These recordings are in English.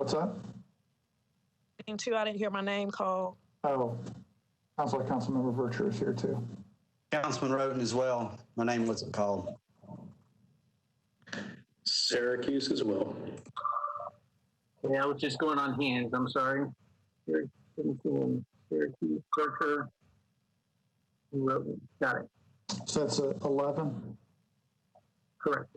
What's that? Too, I didn't hear my name called. Oh, sounds like Councilmember Virtue is here too. Councilman Roden as well. My name wasn't called. Syracuse as well. Yeah, I was just going on hands. I'm sorry. Syracuse, Virtue, Roden. Got it. So that's 11? Correct.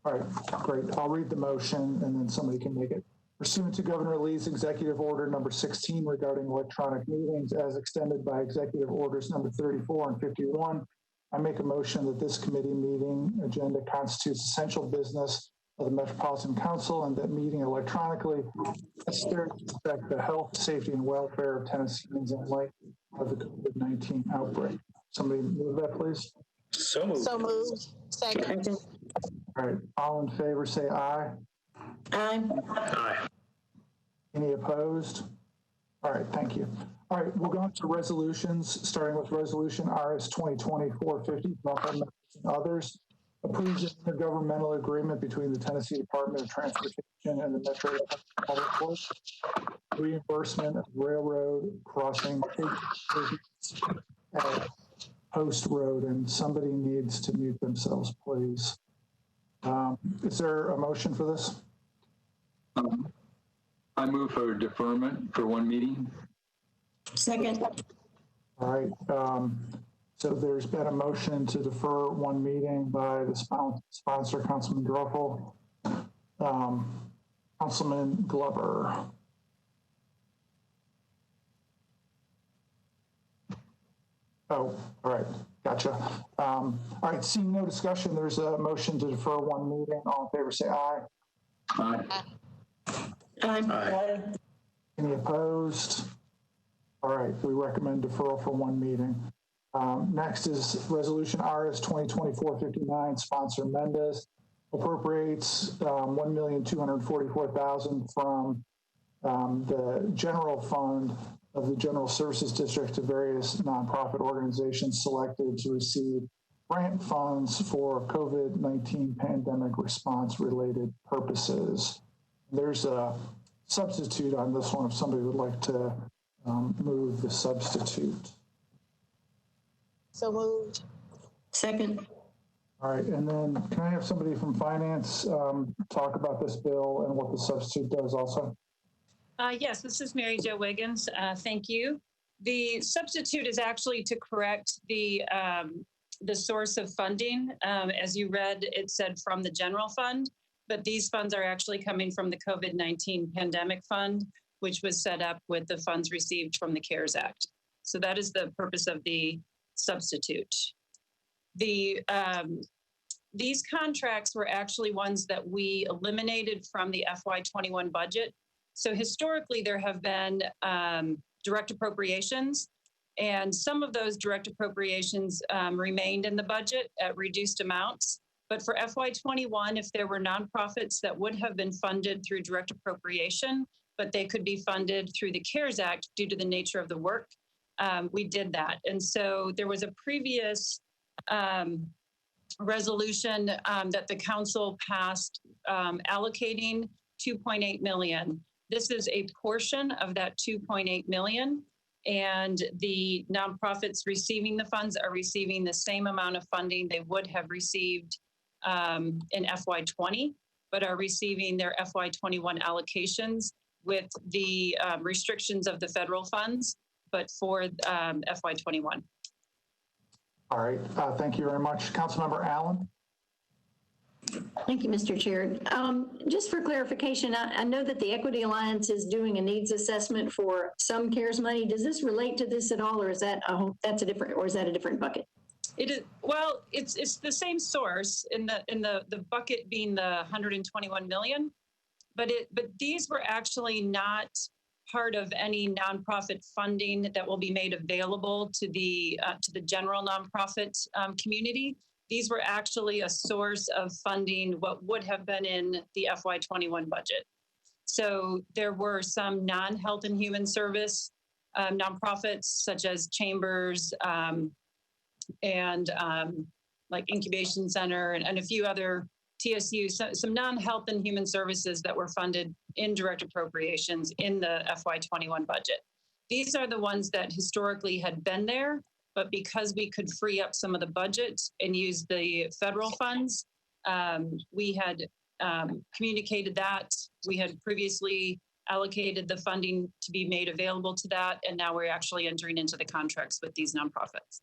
All right, great. I'll read the motion and then somebody can make it. Pursuant to Governor Lee's Executive Order number 16 regarding electronic meetings as extended by Executive Orders number 34 and 51, I make a motion that this committee meeting agenda constitutes essential business of the Metropolitan Council and that meeting electronically necessary to protect the health, safety, and welfare of Tennesseans in light of the COVID-19 outbreak. Somebody move that, please. So moved. So moved. Second. All right, all in favor say aye. Aye. Aye. Any opposed? All right, thank you. All right, we'll go on to resolutions, starting with Resolution RS 2020-450, and others. Approves the intergovernmental agreement between the Tennessee Department of Transportation and the Metropolitan Public Works. Reimbursement of railroad crossing at Post Road, and somebody needs to mute themselves, please. Is there a motion for this? I move for deferment for one meeting. Second. All right. So there's been a motion to defer one meeting by the sponsor, Councilman Droffel. Councilman Glover. Oh, all right. Gotcha. All right. Seeing no discussion, there's a motion to defer one meeting. All in favor, say aye. Aye. Aye. Any opposed? All right. We recommend deferral for one meeting. Next is Resolution RS 2020-459, sponsor Mendez, appropriates $1,244,000 from the general fund of the General Services District to various nonprofit organizations selected to receive grant funds for COVID-19 pandemic response related purposes. There's a substitute on this one if somebody would like to move the substitute. So moved. Second. All right, and then can I have somebody from finance talk about this bill and what the substitute does also? Yes, this is Mary Jo Wiggins. Thank you. The substitute is actually to correct the source of funding. As you read, it said from the general fund, but these funds are actually coming from the COVID-19 pandemic fund, which was set up with the funds received from the CARES Act. So that is the purpose of the substitute. These contracts were actually ones that we eliminated from the FY21 budget. So historically, there have been direct appropriations, and some of those direct appropriations remained in the budget at reduced amounts. But for FY21, if there were nonprofits that would have been funded through direct appropriation, but they could be funded through the CARES Act due to the nature of the work, we did that. And so there was a previous resolution that the council passed allocating $2.8 million. This is a portion of that $2.8 million, and the nonprofits receiving the funds are receiving the same amount of funding they would have received in FY20, but are receiving their FY21 allocations with the restrictions of the federal funds, but for FY21. All right, thank you very much. Councilmember Allen. Thank you, Mr. Chair. Just for clarification, I know that the Equity Alliance is doing a needs assessment for some CARES money. Does this relate to this at all, or is that that's a different, or is that a different bucket? It is, well, it's the same source in the bucket being the 121 million, but these were actually not part of any nonprofit funding that will be made available to the general nonprofit community. These were actually a source of funding what would have been in the FY21 budget. So there were some non-health and human service nonprofits such as Chambers and like Incubation Center and a few other TSU, some non-health and human services that were funded in direct appropriations in the FY21 budget. These are the ones that historically had been there, but because we could free up some of the budget and use the federal funds, we had communicated that. We had previously allocated the funding to be made available to that, and now we're actually entering into the contracts with these nonprofits.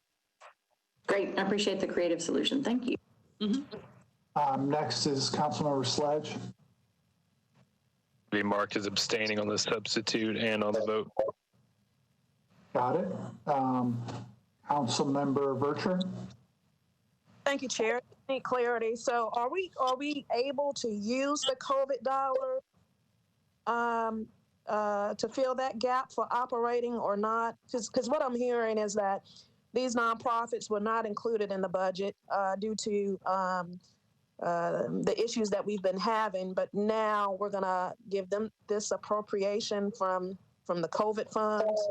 Great. I appreciate the creative solution. Thank you. Mm-hmm. Next is Councilmember Sledge. Be marked as abstaining on the substitute and on the vote. Got it. Councilmember Vercher. Thank you, Chair. Need clarity. So are we able to use the COVID dollar to fill that gap for operating or not? Because what I'm hearing is that these nonprofits were not included in the budget due to the issues that we've been having, but now we're gonna give them this appropriation from the COVID funds.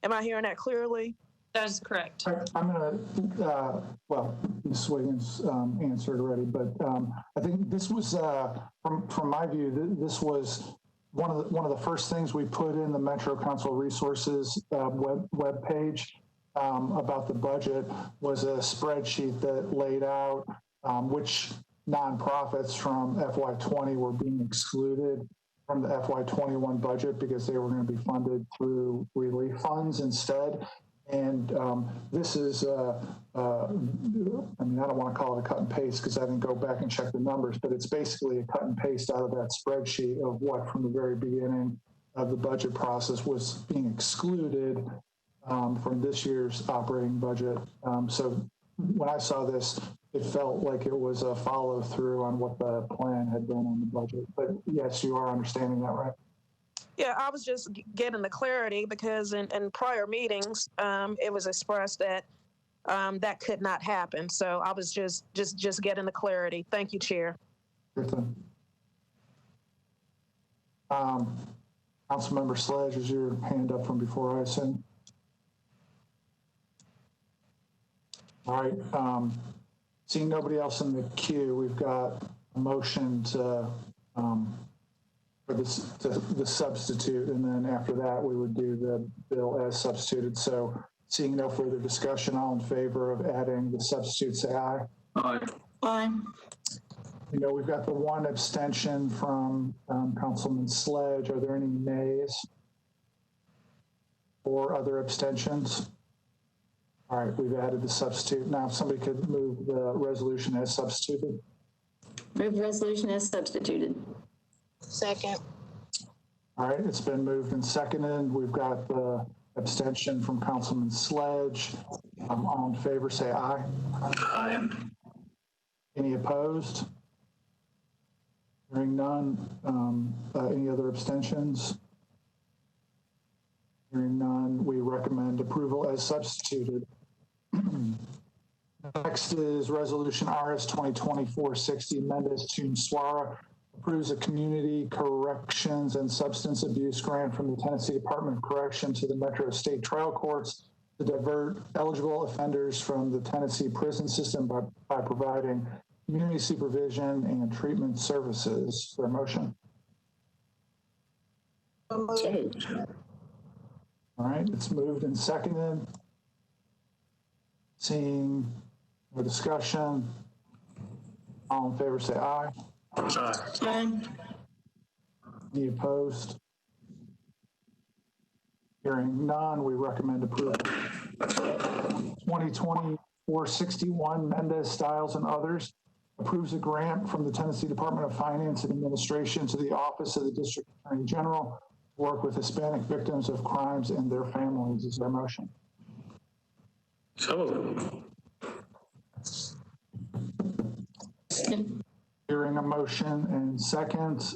Am I hearing that clearly? That is correct. I'm gonna, well, Ms. Wiggins answered already, but I think this was, from my view, this was one of the first things we put in the Metro Council Resources web page about the budget was a spreadsheet that laid out which nonprofits from FY20 were being excluded from the FY21 budget because they were going to be funded through relief funds instead. And this is, I mean, I don't want to call it a cut and paste because I didn't go back and check the numbers, but it's basically a cut and paste out of that spreadsheet of what from the very beginning of the budget process was being excluded from this year's operating budget. So when I saw this, it felt like it was a follow through on what the plan had been on the budget. But yes, you are understanding that, right? Yeah, I was just getting the clarity because in prior meetings, it was expressed that that could not happen. So I was just getting the clarity. Thank you, Chair. Good thing. Councilmember Sledge, is your hand up from before, I assume? All right. Seeing nobody else in the queue, we've got a motion to for the substitute, and then after that we would do the bill as substituted. So seeing no further discussion, all in favor of adding the substitute, say aye. Aye. Aye. You know, we've got the one abstention from Councilman Sledge. Are there any nays or other abstentions? All right, we've added the substitute. Now, if somebody could move the resolution as substituted. Move resolution as substituted. Second. All right, it's been moved and seconded. We've got the abstention from Councilman Sledge. All in favor, say aye. Aye. Any opposed? Hearing none. Any other abstentions? Hearing none, we recommend approval as substituted. Next is Resolution RS 2020-460, Mendez Suara approves a community corrections and substance abuse grant from the Tennessee Department of Correction to the Metro State Trial Courts to divert eligible offenders from the Tennessee prison system by providing community supervision and treatment services. Is there a motion? So moved. All right, it's moved and seconded. Seeing no discussion, all in favor say aye. Aye. Aye. Any opposed? Hearing none, we recommend approval. 2020-461, Mendez, Stiles, and others approves a grant from the Tennessee Department of Finance and Administration to the Office of the District Attorney General to work with Hispanic victims of crimes and their families. Is there a motion? So moved. Hearing a motion and second,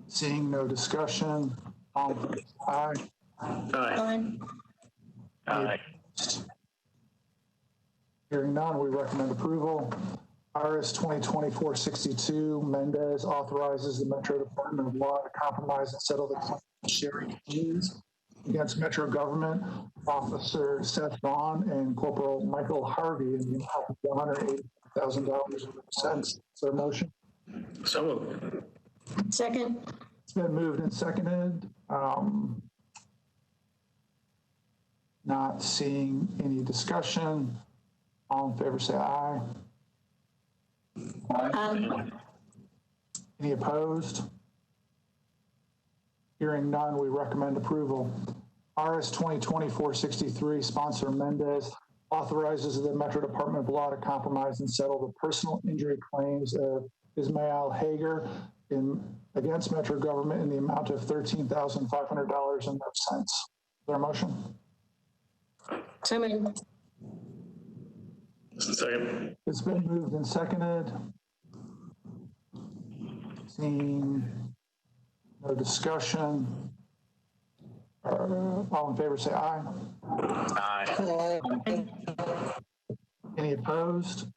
seeing no discussion, all in favor, aye. Aye. Aye. Hearing none, we recommend approval. RS 2020-462, Mendez authorizes the Metro Department of Law to compromise and settle the claim sharing fees against Metro Government Officer Seth Vaughn and Corporal Michael Harvey in the amount of $180,000. Is there a motion? So moved. Second. It's been moved and seconded. Not seeing any discussion. All in favor say aye. Any opposed? Hearing none, we recommend approval. RS 2020-463, sponsor Mendez, authorizes the Metro Department of Law to compromise and settle the personal injury claims of Ismail Hager against Metro Government in the amount of $13,500.05. Is there a motion? So moved. Second. It's been moved and seconded. Seeing no discussion. All in favor say aye. Aye. Any opposed?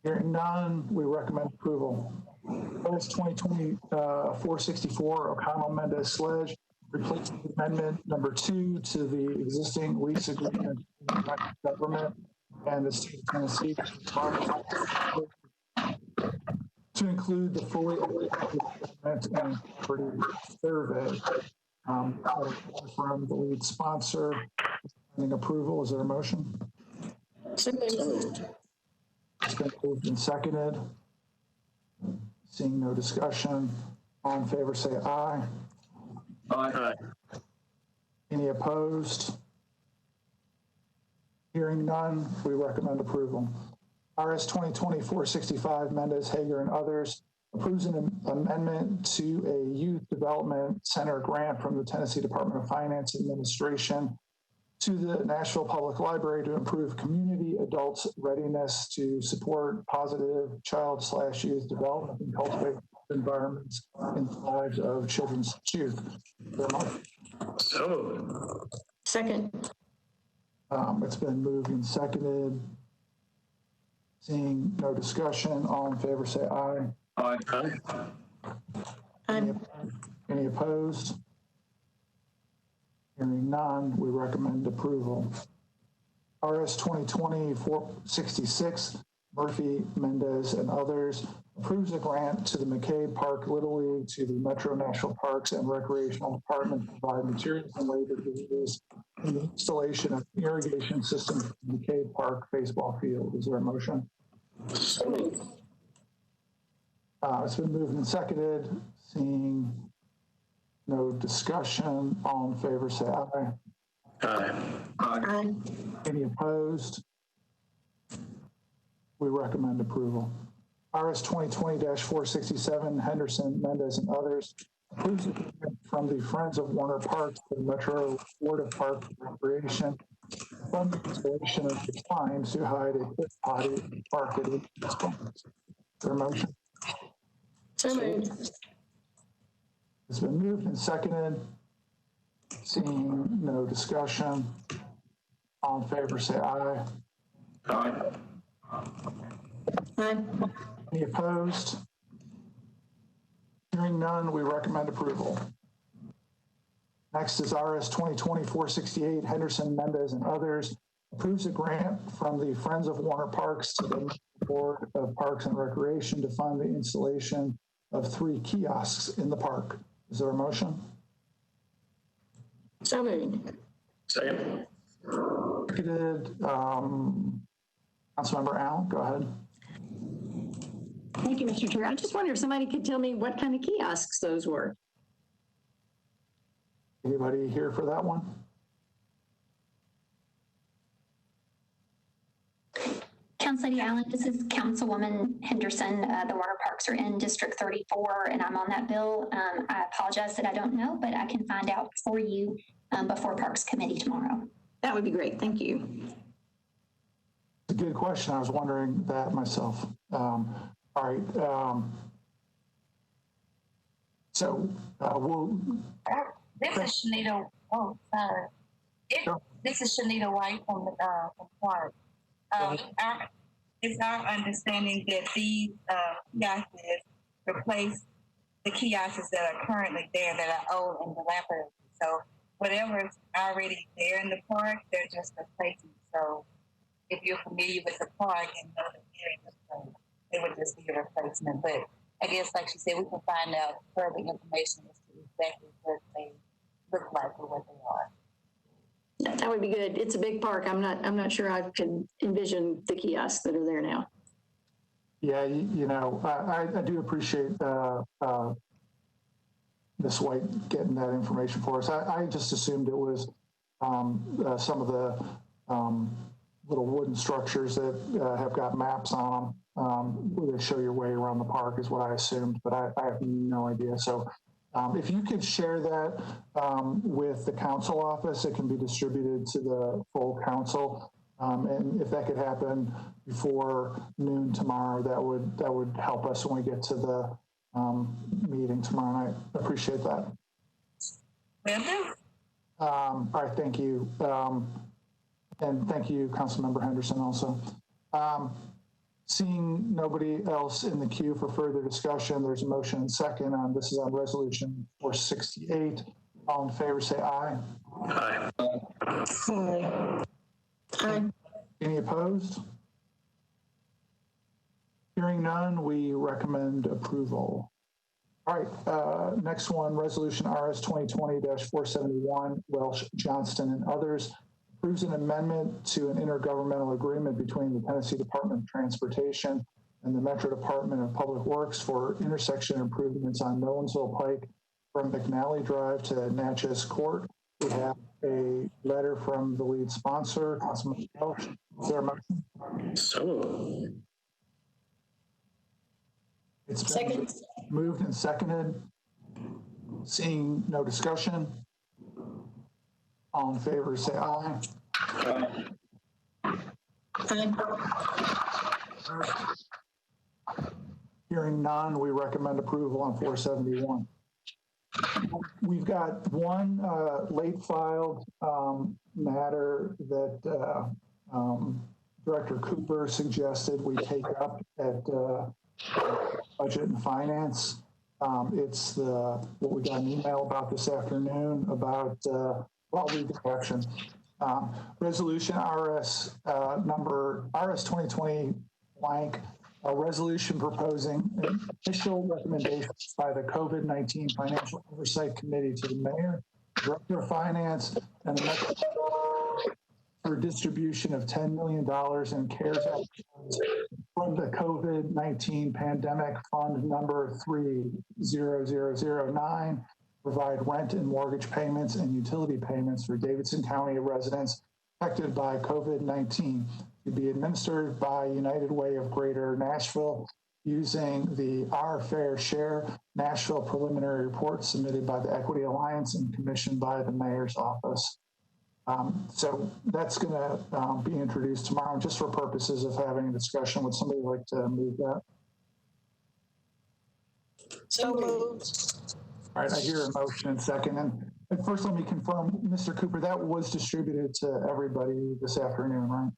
Hearing none, we recommend approval. RS 2020-464, O'Connell Mendez Sledge, replacing amendment number 2 to the existing lease agreement between the government and the state of Tennessee to include the fully and property survey. From the lead sponsor, pending approval. Is there a motion? So moved. It's been moved and seconded. Seeing no discussion, all in favor say aye. Aye. Any opposed? Hearing none, we recommend approval. RS 2020-465, Mendez, Hager, and others approves an amendment to a youth development center grant from the Tennessee Department of Finance Administration to the Nashville Public Library to improve community adults' readiness to support positive child/youth development and cultivate environments in the lives of children's youth. So moved. Second. It's been moved and seconded. Seeing no discussion, all in favor say aye. Aye. Any opposed? Hearing none, we recommend approval. RS 2020-466, Murphy, Mendez, and others approves a grant to the McCabe Park Little League to the Metro National Parks and Recreational Department to provide materials and labor to use in the installation of irrigation system for the McCabe Park baseball field. Is there a motion? So moved. It's been moved and seconded. Seeing no discussion, all in favor say aye. Aye. Any opposed? We recommend approval. RS 2020-467, Henderson, Mendez, and others approves agreement from the Friends of Warner Parks to the Metro Board of Park and Recreation from the installation of the signs to hide a pit potty park at each expense. Their motion. So moved. It's been moved and seconded. Seeing no discussion, all in favor say aye. Aye. Aye. Any opposed? Hearing none, we recommend approval. Next is RS 2020-468, Henderson, Mendez, and others approves a grant from the Friends of Warner Parks to the Board of Parks and Recreation to fund the installation of 3 kiosks in the park. Is there a motion? So moved. Second. Seconded. Councilmember Allen, go ahead. Thank you, Mr. Chair. I just wonder if somebody could tell me what kind of kiosks those were. Anybody here for that one? Council Lady Allen, this is Councilwoman Henderson. The Warner Parks are in District 34, and I'm on that bill. I apologize that I don't know, but I can find out for you before Parks Committee tomorrow. That would be great. Thank you. It's a good question. I was wondering that myself. All right. We'll. This is Shanita. Oh, sorry. This is Shanita White from the park. It's our understanding that these kiosks replace the kiosks that are currently there that are old and dilapidated. So whatever's already there in the park, they're just replacing. So if you're familiar with the park and know the area, so it would just be a replacement. But I guess, like she said, we can find out further information as to exactly what they look like or what they are. That would be good. It's a big park. I'm not sure I can envision the kiosks that are there now. Yeah, I do appreciate Ms. White getting that information for us. I just assumed it was some of the little wooden structures that have got maps on them where they show your way around the park is what I assumed, but I have no idea. So if you could share that with the council office, it can be distributed to the full council. And if that could happen before noon tomorrow, that would help us when we get to the meeting tomorrow night. I appreciate that. All right, thank you. And thank you, Councilmember Henderson, also. Seeing nobody else in the queue for further discussion, there's a motion and second. This is on Resolution 468. All in favor, say aye. Aye. Aye. Aye. Any opposed? Hearing none, we recommend approval. All right, next one, Resolution RS 2020-471, Welsh, Johnston, and others, approves an amendment to an intergovernmental agreement between the Tennessee Department of Transportation and the Metro Department of Public Works for intersection improvements on Nolensville Pike from McNally Drive to Natchez Court. We have a letter from the lead sponsor, Councilman Welsh. Is there a motion? So It's been moved and seconded. Seeing no discussion, all in favor say aye. Hearing none, we recommend approval on 471. We've got one late filed matter that Director Cooper suggested we take up at Budget and Finance. It's what we got an email about this afternoon about, well, legal action. Resolution RS number RS 2020 blank, a resolution proposing initial recommendations by the COVID-19 Financial Oversight Committee to the Mayor, Director of Finance, and the for distribution of $10 million in CARES Act funds from the COVID-19 Pandemic Fund number 30009, provide rent and mortgage payments and utility payments for Davidson County residents affected by COVID-19 to be administered by United Way of Greater Nashville using the Our Fair Share Nashville preliminary report submitted by the Equity Alliance and commissioned by the Mayor's office. So that's going to be introduced tomorrow just for purposes of having a discussion. Would somebody like to move that? So moved. All right, I hear a motion and second. And first, let me confirm, Mr. Cooper, that was distributed to everybody this afternoon, right?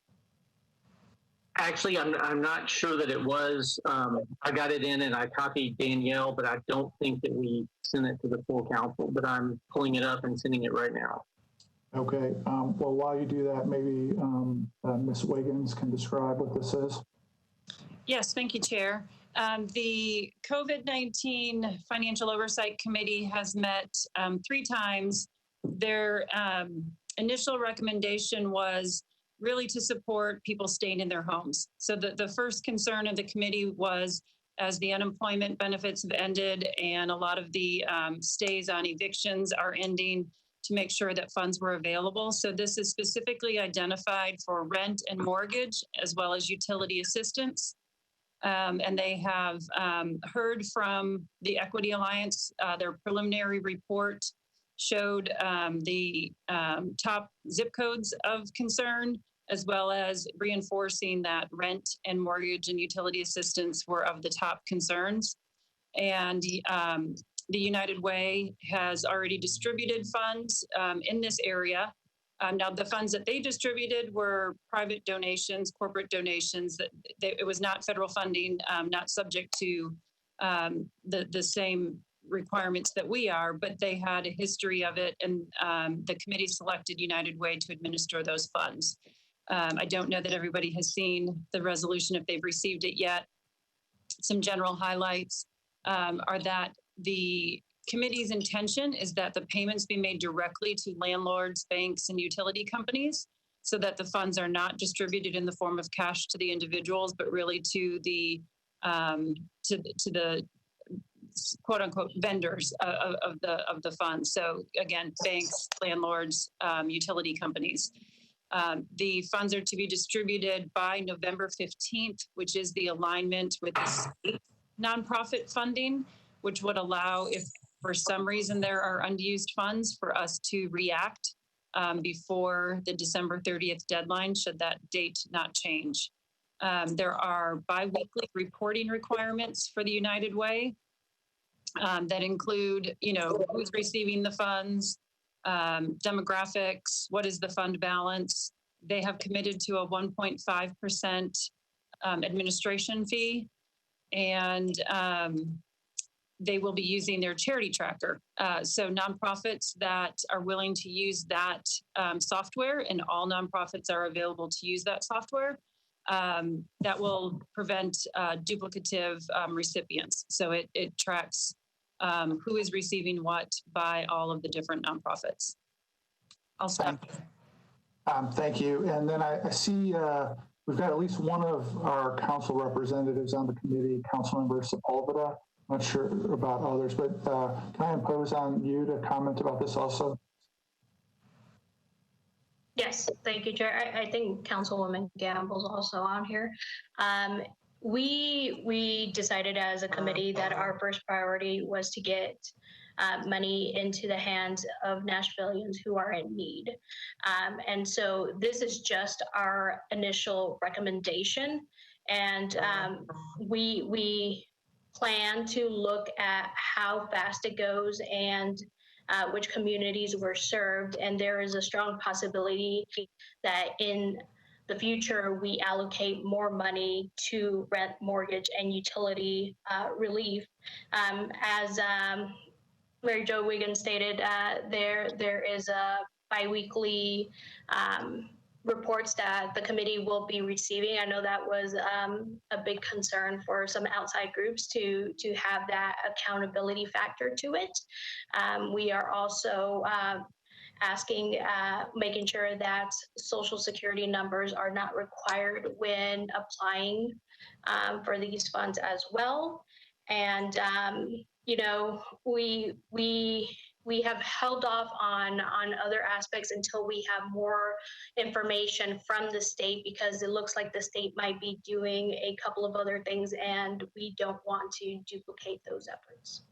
Actually, I'm not sure that it was. I got it in and I copied Danielle, but I don't think that we sent it to the full council, but I'm pulling it up and sending it right now. Okay, well, while you do that, maybe Ms. Wiggins can describe what this is. Yes, thank you, Chair. The COVID-19 Financial Oversight Committee has met 3 times. Their initial recommendation was really to support people staying in their homes. So the first concern of the committee was, as the unemployment benefits have ended and a lot of the stays on evictions are ending, to make sure that funds were available. So this is specifically identified for rent and mortgage, as well as utility assistance. And they have heard from the Equity Alliance. Their preliminary report showed the top zip codes of concern, as well as reinforcing that rent and mortgage and utility assistance were of the top concerns. And the United Way has already distributed funds in this area. Now, the funds that they distributed were private donations, corporate donations. It was not federal funding, not subject to the same requirements that we are, but they had a history of it, and the committee selected United Way to administer those funds. I don't know that everybody has seen the resolution if they've received it yet. Some general highlights are that the committee's intention is that the payments be made directly to landlords, banks, and utility companies, so that the funds are not distributed in the form of cash to the individuals, but really to the quote unquote vendors of the funds. So again, banks, landlords, utility companies. The funds are to be distributed by November 15th, which is the alignment with the state nonprofit funding, which would allow, if for some reason there are unused funds, for us to react before the December 30th deadline, should that date not change. There are biweekly reporting requirements for the United Way that include, who's receiving the funds, demographics, what is the fund balance. They have committed to a 1.5% administration fee, and they will be using their charity tracker. So nonprofits that are willing to use that software, and all nonprofits are available to use that software, that will prevent duplicative recipients. So it tracks who is receiving what by all of the different nonprofits. I'll stop. Thank you. And then I see we've got at least one of our council representatives on the committee, Councilmember Sepulveda. I'm not sure about others, but can I impose on you to comment about this also? Yes, thank you, Chair. I think Councilwoman Gamble's also on here. We decided as a committee that our first priority was to get money into the hands of Nashvillians who are in need. And so this is just our initial recommendation. And we plan to look at how fast it goes and which communities were served. And there is a strong possibility that in the future, we allocate more money to rent, mortgage, and utility relief. As Mary Jo Wiggins stated, there is a biweekly reports that the committee will be receiving. I know that was a big concern for some outside groups to have that accountability factor to it. We are also asking, making sure that Social Security numbers are not required when applying for these funds as well. And we have held off on other aspects until we have more information from the state, because it looks like the state might be doing a couple of other things and we don't want to duplicate those efforts.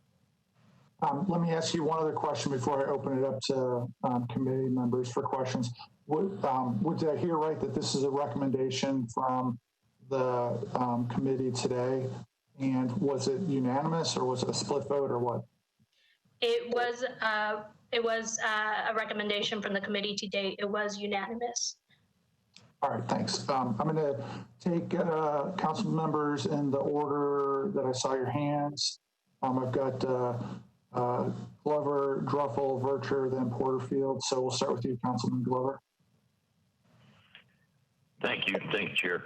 Let me ask you one other question before I open it up to committee members for questions. Did I hear right that this is a recommendation from the committee today? And was it unanimous, or was it a split vote, or what? It was a recommendation from the committee to date. It was unanimous. All right, thanks. I'm going to take council members in the order that I saw your hands. I've got Glover, Druffel, Vercher, then Porterfield. So we'll start with you, Councilman Glover. Thank you, Chair.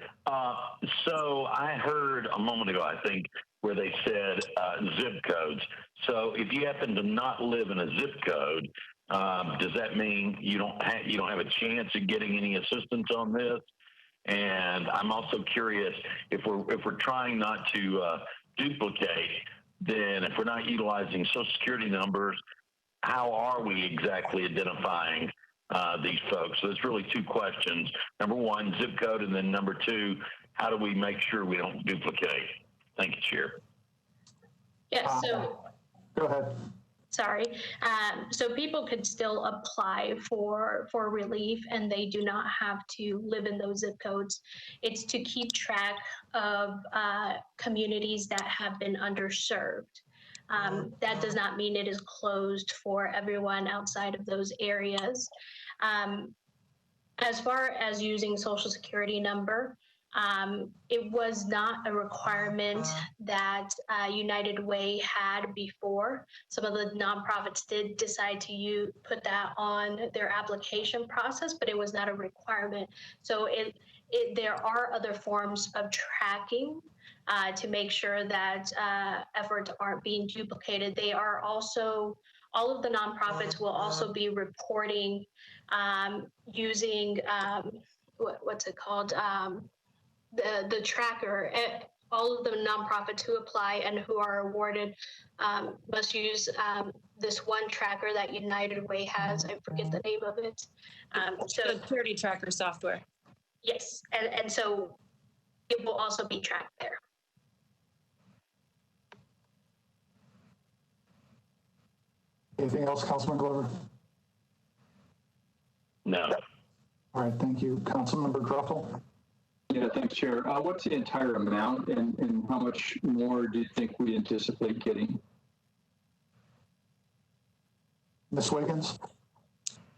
So I heard a moment ago, I think, where they said zip codes. So if you happen to not live in a zip code, does that mean you don't have a chance of getting any assistance on this? And I'm also curious, if we're trying not to duplicate, then if we're not utilizing Social Security numbers, how are we exactly identifying these folks? So it's really two questions. Number one, zip code, and then number two, how do we make sure we don't duplicate? Thank you, Chair. Yes, so go ahead. Sorry. So people could still apply for relief, and they do not have to live in those zip codes. It's to keep track of communities that have been underserved. That does not mean it is closed for everyone outside of those areas. As far as using Social Security number, It was not a requirement that United Way had before. Some of the nonprofits did decide to put that on their application process, but it was not a requirement. So there are other forms of tracking to make sure that efforts aren't being duplicated. They are also, all of the nonprofits will also be reporting using, what's it called? The tracker. All of the nonprofits who apply and who are awarded must use this one tracker that United Way has. I forget the name of it. So the charity tracker software. Yes, and so it will also be tracked there. Anything else, Councilman Glover? No. All right, thank you. Councilmember Druffel? Yeah, thanks, Chair. What's the entire amount and how much more do you think we anticipate getting? Ms. Wiggins?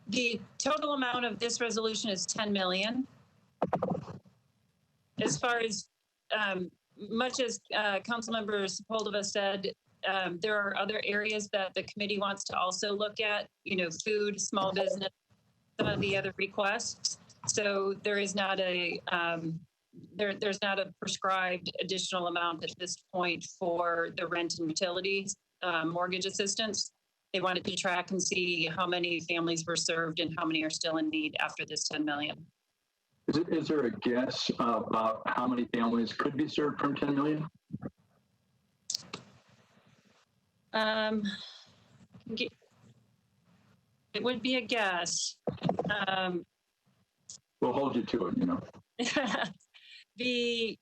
The total amount of this resolution is 10 million. As far as much as Councilmember Sepulveda said, there are other areas that the committee wants to also look at, food, small business, some of the other requests. So there is not a there's not a prescribed additional amount at this point for the rent and utilities mortgage assistance. They wanted to track and see how many families were served and how many are still in need after this 10 million. Is there a guess about how many families could be served from 10 million? It would be a guess. We'll hold you to it, The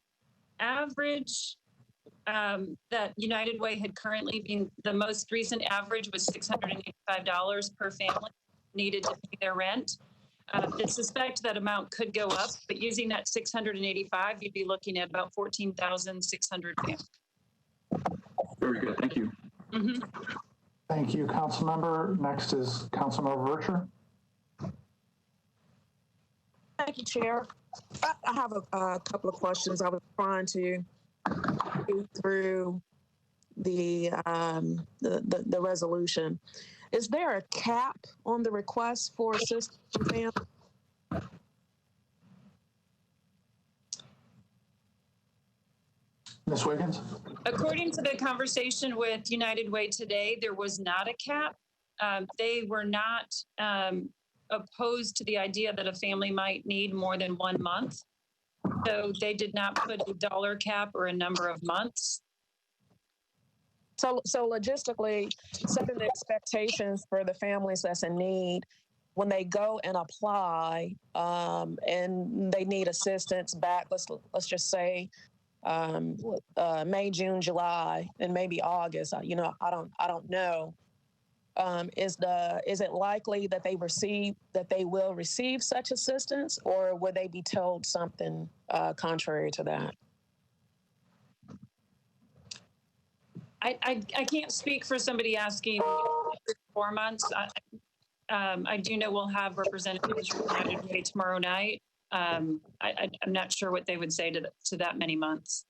average that United Way had currently been, the most recent average was $685 per family needed to pay their rent. I suspect that amount could go up, but using that 685, you'd be looking at about 14,600 families. Very good, thank you. Mm-hmm. Thank you, Councilmember. Next is Councilmember Vercher. Thank you, Chair. I have a couple of questions. I was trying to go through the resolution. Is there a cap on the request for assistance from families? Ms. Wiggins? According to the conversation with United Way today, there was not a cap. They were not opposed to the idea that a family might need more than 1 month. So they did not put a dollar cap or a number of months. So logistically, setting the expectations for the families that's in need, when they go and apply and they need assistance back, let's just say May, June, July, and maybe August. I don't know. Is it likely that they will receive such assistance, or would they be told something contrary to that? I can't speak for somebody asking 4 months. I do know we'll have representatives from United Way tomorrow night. I'm not sure what they would say to that many months.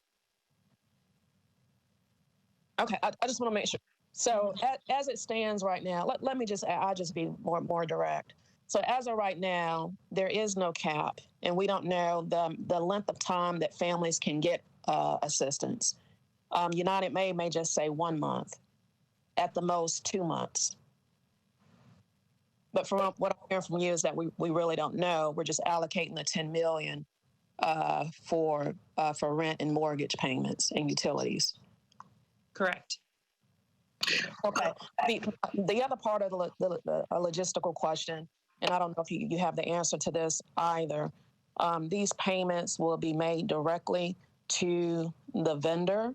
Okay, I just want to make sure. So as it stands right now, I'll just be more direct. So as of right now, there is no cap, and we don't know the length of time that families can get assistance. United may just say 1 month, at the most 2 months. But from what I'm hearing from you is that we really don't know. We're just allocating the 10 million for rent and mortgage payments and utilities. Correct. Okay. The other part of the logistical question, and I don't know if you have the answer to this either. These payments will be made directly to the vendor.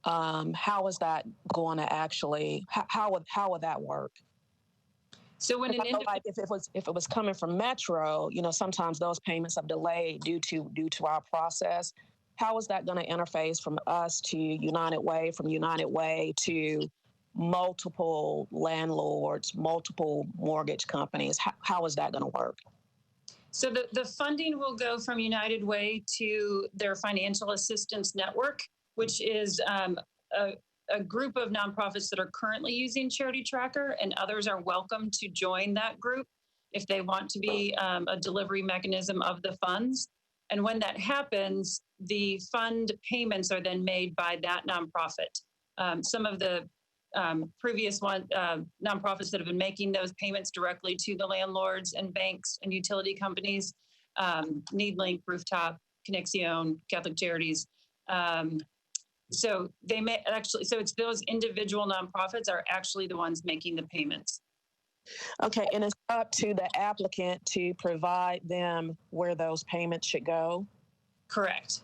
How is that going to actually? How would that work? So when like if it was coming from Metro, sometimes those payments are delayed due to our process. How is that going to interface from us to United Way, from United Way to multiple landlords, multiple mortgage companies? How is that going to work? So the funding will go from United Way to their financial assistance network, which is a group of nonprofits that are currently using Charity Tracker, and others are welcome to join that group if they want to be a delivery mechanism of the funds. And when that happens, the fund payments are then made by that nonprofit. Some of the previous nonprofits that have been making those payments directly to the landlords and banks and utility companies, NeedLink, Rooftop, Conexión, Catholic Charities. So they may actually, so it's those individual nonprofits are actually the ones making the payments. Okay, and it's up to the applicant to provide them where those payments should go? Correct.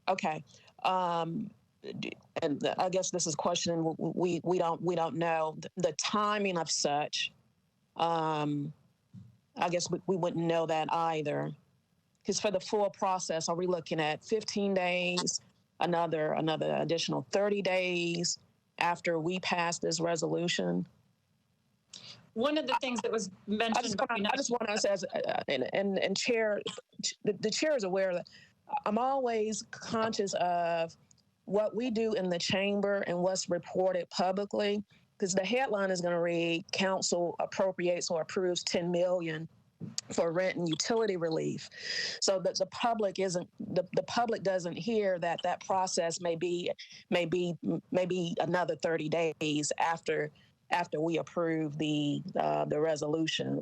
Okay. And I guess this is a question we don't know the timing of such. I guess we wouldn't know that either. Because for the full process, are we looking at 15 days, another additional 30 days after we pass this resolution? One of the things that was mentioned. I just want us as and chair, the chair is aware that I'm always conscious of what we do in the chamber and what's reported publicly, because the headline is going to read council appropriates or approves 10 million for rent and utility relief. So that the public doesn't hear that process may be another 30 days after we approve the resolution.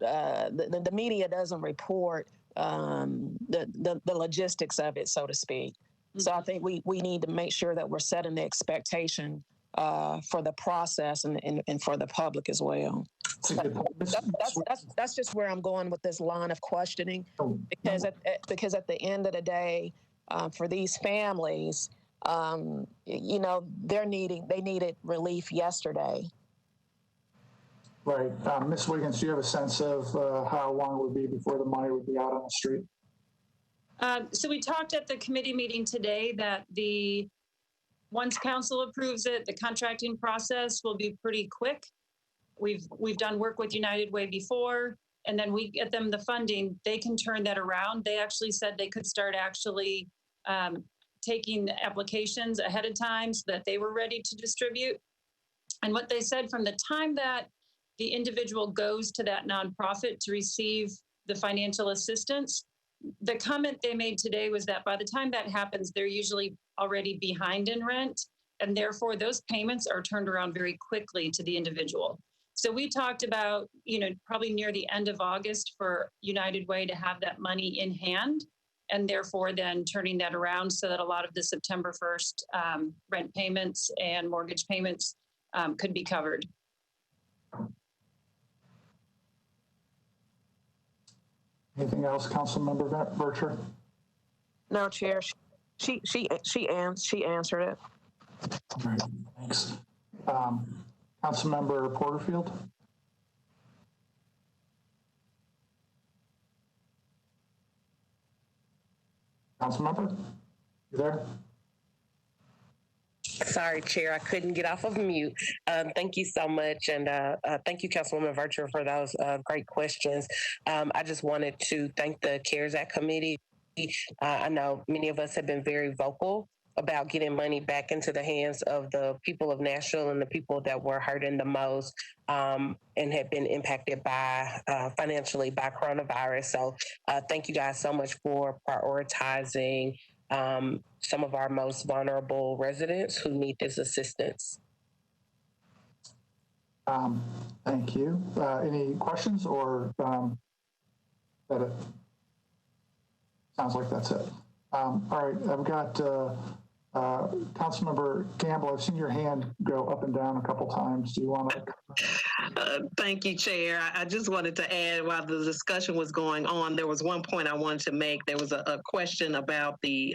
The media doesn't report the logistics of it, so to speak. Mm-hmm. So I think we need to make sure that we're setting the expectation for the process and for the public as well. That's just where I'm going with this line of questioning, because at the end of the day, for these families, they needed relief yesterday. Right. Ms. Wiggins, do you have a sense of how long it would be before the money would be out on the street? So we talked at the committee meeting today that once council approves it, the contracting process will be pretty quick. We've done work with United Way before, and then we get them the funding. They can turn that around. They actually said they could start taking applications ahead of time so that they were ready to distribute. And what they said, from the time that the individual goes to that nonprofit to receive the financial assistance, the comment they made today was that by the time that happens, they're usually already behind in rent, and therefore those payments are turned around very quickly to the individual. So we talked about, probably near the end of August for United Way to have that money in hand, and therefore then turning that around so that a lot of the September 1st rent payments and mortgage payments could be covered. Anything else, Councilmember Vercher? No, Chair. She answered it. All right, thanks. Councilmember Porterfield? Councilmember, you there? Sorry, Chair, I couldn't get off of mute. Thank you so much. And thank you, Councilwoman Vercher, for those great questions. I just wanted to thank the CARES Act Committee. I know many of us have been very vocal about getting money back into the hands of the people of Nashville and the people that were hurting the most and have been impacted financially by coronavirus. So thank you guys so much for prioritizing some of our most vulnerable residents who need this assistance. Thank you. Any questions or that it? Sounds like that's it. All right, I've got Councilmember Gamble. I've seen your hand go up and down a couple times. Do you want to? Thank you, Chair. I just wanted to add, while the discussion was going on, there was one point I wanted to make. There was a question about the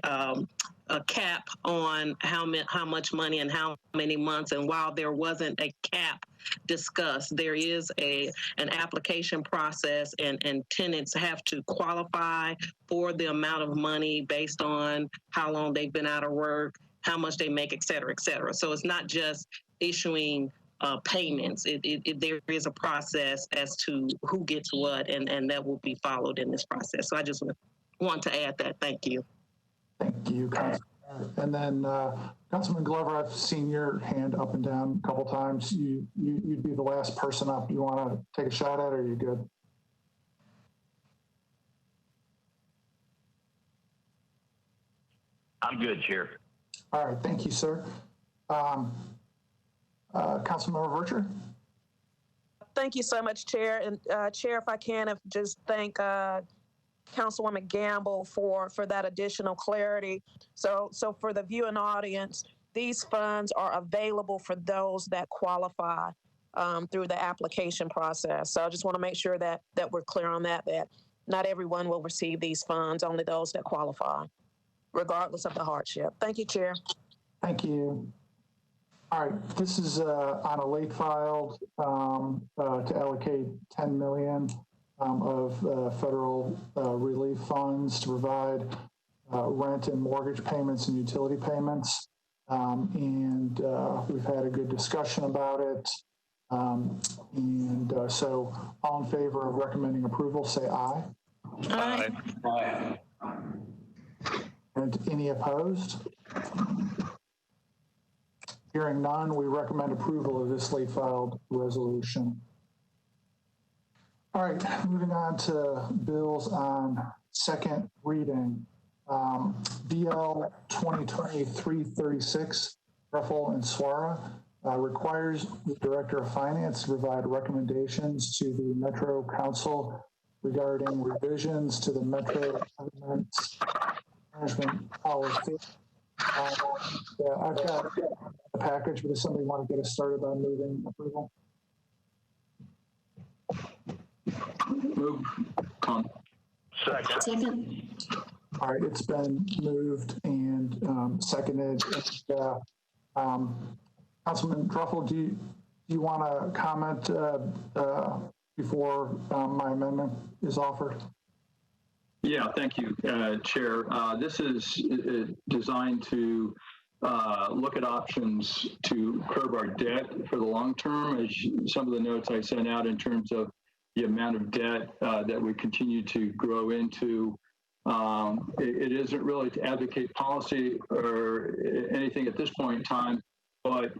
a cap on how much money and how many months. And while there wasn't a cap discussed, there is an application process, and tenants have to qualify for the amount of money based on how long they've been out of work, how much they make, et cetera, et cetera. So it's not just issuing payments. There is a process as to who gets what, and that will be followed in this process. So I just want to add that. Thank you. Thank you, Councilman. And then Councilman Glover, I've seen your hand up and down a couple times. You'd be the last person up. You want to take a shot at it, or are you good? I'm good, Chair. All right, thank you, sir. Councilmember Vercher? Thank you so much, Chair. And Chair, if I can, just thank Councilwoman Gamble for that additional clarity. So for the viewing audience, these funds are available for those that qualify through the application process. So I just want to make sure that we're clear on that not everyone will receive these funds, only those that qualify, regardless of the hardship. Thank you, Chair. Thank you. All right, this is on a late filed to allocate $10 million of federal relief funds to provide rent and mortgage payments and utility payments. And we've had a good discussion about it. So all in favor of recommending approval, say aye. Aye. Aye. And any opposed? Hearing none, we recommend approval of this late filed resolution. All right, moving on to bills on second reading. BL 2020-336, Ruffle and Swara, requires the Director of Finance to provide recommendations to the Metro Council regarding revisions to the Metro Government's management policy. I've got a package, but does somebody want to get us started on moving approval? Move. Second. All right, it's been moved and seconded. Councilman Ruffle, do you want to comment before my amendment is offered? Yeah, thank you, Chair. This is designed to look at options to curb our debt for the long term. As some of the notes I sent out in terms of the amount of debt that we continue to grow into. It isn't really to advocate policy or anything at this point in time, but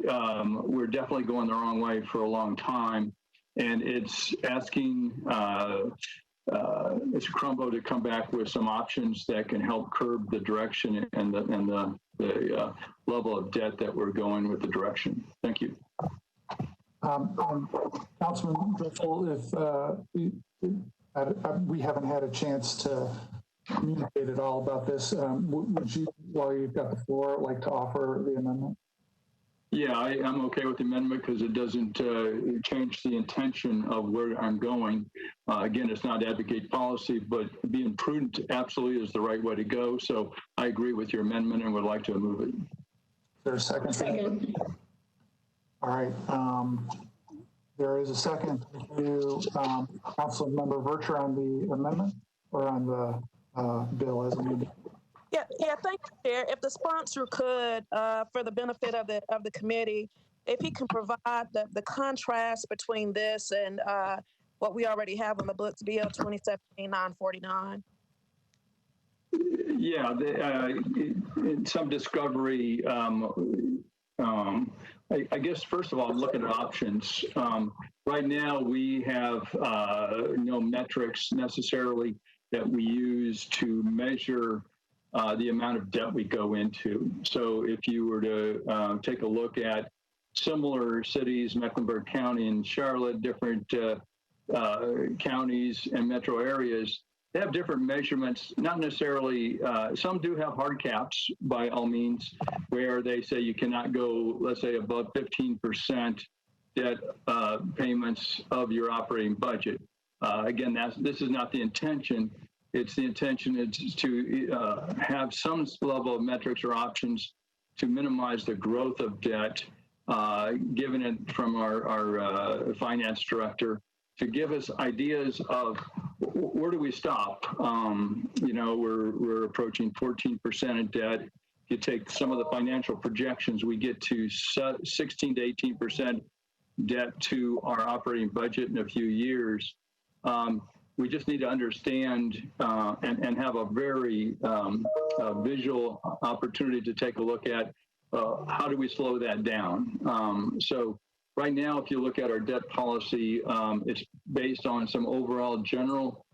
we're definitely going the wrong way for a long time. And it's asking Mr. Crumbo to come back with some options that can help curb the direction and the level of debt that we're going with the direction. Thank you. Councilman Ruffle, if we haven't had a chance to communicate at all about this, would you, while you've got the floor, like to offer the amendment? Yeah, I'm okay with the amendment because it doesn't change the intention of where I'm going. Again, it's not advocate policy, but being prudent absolutely is the right way to go. So I agree with your amendment and would like to move it. Is there a second? Second. All right. There is a second. Thank you, Councilmember Vercher, on the amendment or on the bill as amended. Yeah, thank you, Chair. If the sponsor could, for the benefit of the committee, if he can provide the contrast between this and what we already have on the books, BL 2017-949. Yeah, in some discovery, I guess, first of all, I'm looking at options. Right now, we have no metrics necessarily that we use to measure the amount of debt we go into. So if you were to take a look at similar cities, Mecklenburg County and Charlotte, different counties and metro areas, they have different measurements, not necessarily, some do have hard caps by all means, where they say you cannot go, let's say, above 15% debt payments of your operating budget. Again, this is not the intention. It's the intention is to have some level of metrics or options to minimize the growth of debt, given it from our finance director, to give us ideas of where do we stop? We're approaching 14% in debt. You take some of the financial projections, we get to 16 to 18% debt to our operating budget in a few years. We just need to understand and have a very visual opportunity to take a look at how do we slow that down. So right now, if you look at our debt policy, it's based on some overall general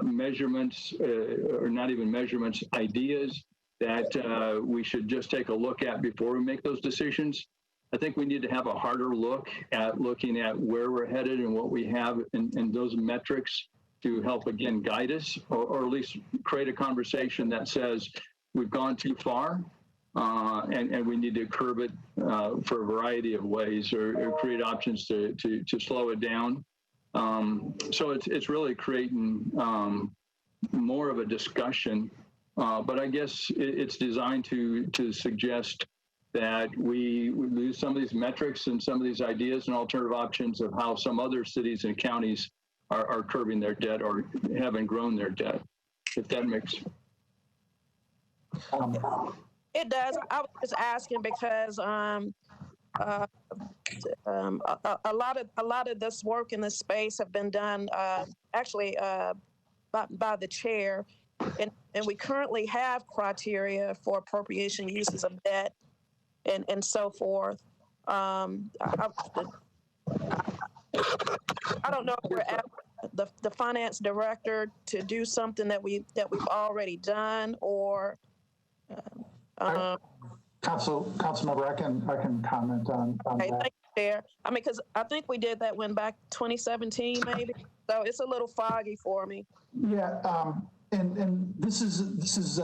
measurements, or not even measurements, ideas that we should just take a look at before we make those decisions. I think we need to have a harder look at looking at where we're headed and what we have in those metrics to help, again, guide us, or at least create a conversation that says we've gone too far and we need to curb it for a variety of ways, or create options to slow it down. So it's really creating more of a discussion, but I guess it's designed to suggest that we lose some of these metrics and some of these ideas and alternative options of how some other cities and counties are curbing their debt or haven't grown their debt, if that makes. It does. I was just asking because a lot of this work in this space have been done actually by the chair, and we currently have criteria for appropriation uses of debt and so forth. I don't know if we're at the finance director to do something that we've already done, or Councilmember, I can comment on okay, that. thank you, Chair. I mean, because I think we did that when back 2017, maybe. So it's a little foggy for me. Yeah, and this is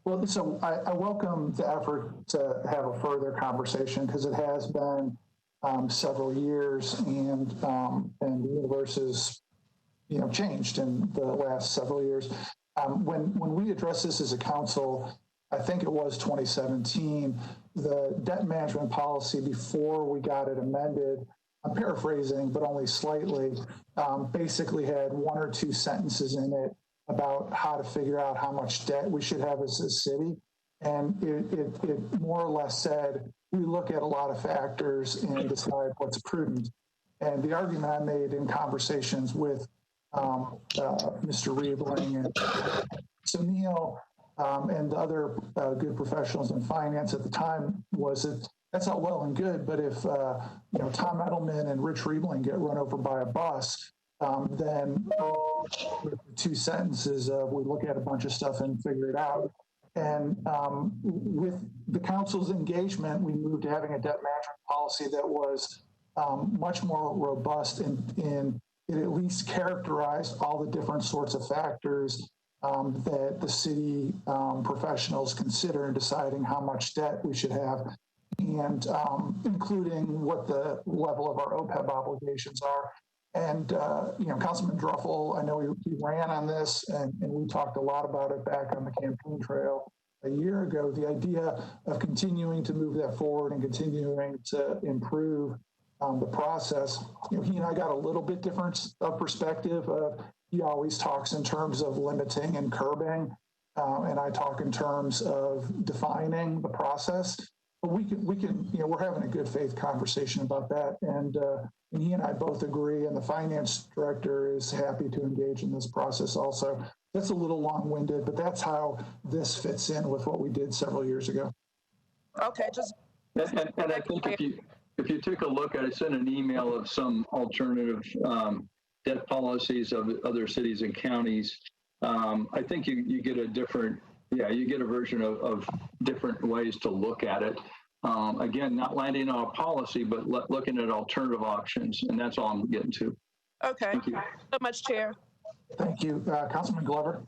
well. So I welcome the effort to have a further conversation, because it has been several years, and the universe has changed in the last several years. When we addressed this as a council, I think it was 2017, the debt management policy, before we got it amended, I'm paraphrasing, but only slightly, basically had one or two sentences in it about how to figure out how much debt we should have as a city. And it more or less said, we look at a lot of factors and decide what's prudent. And the argument I made in conversations with Mr. Riebling and Sunil, and the other good professionals in finance at the time was that that's all well and good, but if Tom Edelman and Rich Riebling get run over by a bus, then two sentences of we look at a bunch of stuff and figure it out. And with the council's engagement, we moved to having a debt management policy that was much more robust in it at least characterized all the different sorts of factors that the city professionals consider in deciding how much debt we should have, and including what the level of our OPEB obligations are. And, Councilman Druffel, I know he ran on this, and we talked a lot about it back on the campaign trail a year ago, the idea of continuing to move that forward and continuing to improve the process. He and I got a little bit different perspective of, he always talks in terms of limiting and curbing, and I talk in terms of defining the process. But we can, we're having a good faith conversation about that, and he and I both agree, and the finance director is happy to engage in this process also. That's a little long-winded, but that's how this fits in with what we did several years ago. Okay, just. And I think if you took a look at it, I sent an email of some alternative debt policies of other cities and counties. I think you get a different, you get a version of different ways to look at it. Again, not landing on a policy, but looking at alternative options, and that's all I'm getting to. Okay. Thank you so much, Chair. Thank you. Councilman Glover.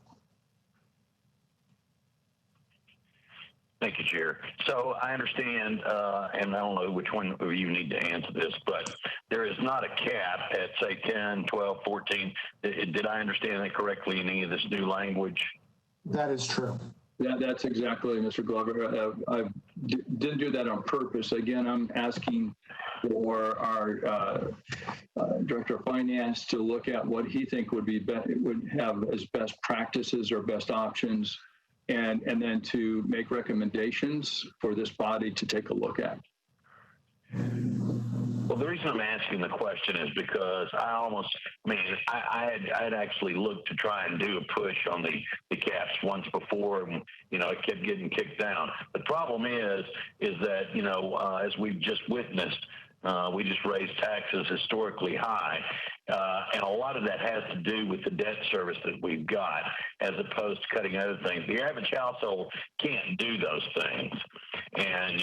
Thank you, Chair. So I understand, and I don't know which one of you need to answer this, but there is not a cap at, say, 10, 12, 14. Did I understand that correctly in any of this new language? That is true. Yeah, that's exactly, Mr. Glover. I didn't do that on purpose. Again, I'm asking for our Director of Finance to look at what he think would have as best practices or best options, and then to make recommendations for this body to take a look at. Well, the reason I'm asking the question is because I had actually looked to try and do a push on the caps once before, and it kept getting kicked down. The problem is that as we've just witnessed, we just raised taxes historically high. And a lot of that has to do with the debt service that we've got, as opposed to cutting other things. The average household can't do those things. And,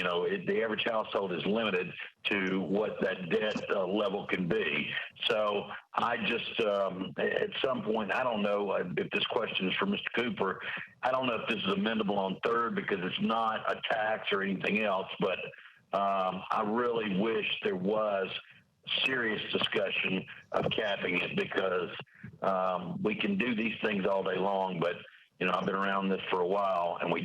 the average household is limited to what that debt level can be. So I just, at some point, I don't know if this question is for Mr. Cooper. I don't know if this is amendable on third because it's not a tax or anything else, but I really wish there was serious discussion of capping it, because we can do these things all day long, but I've been around this for a while, and we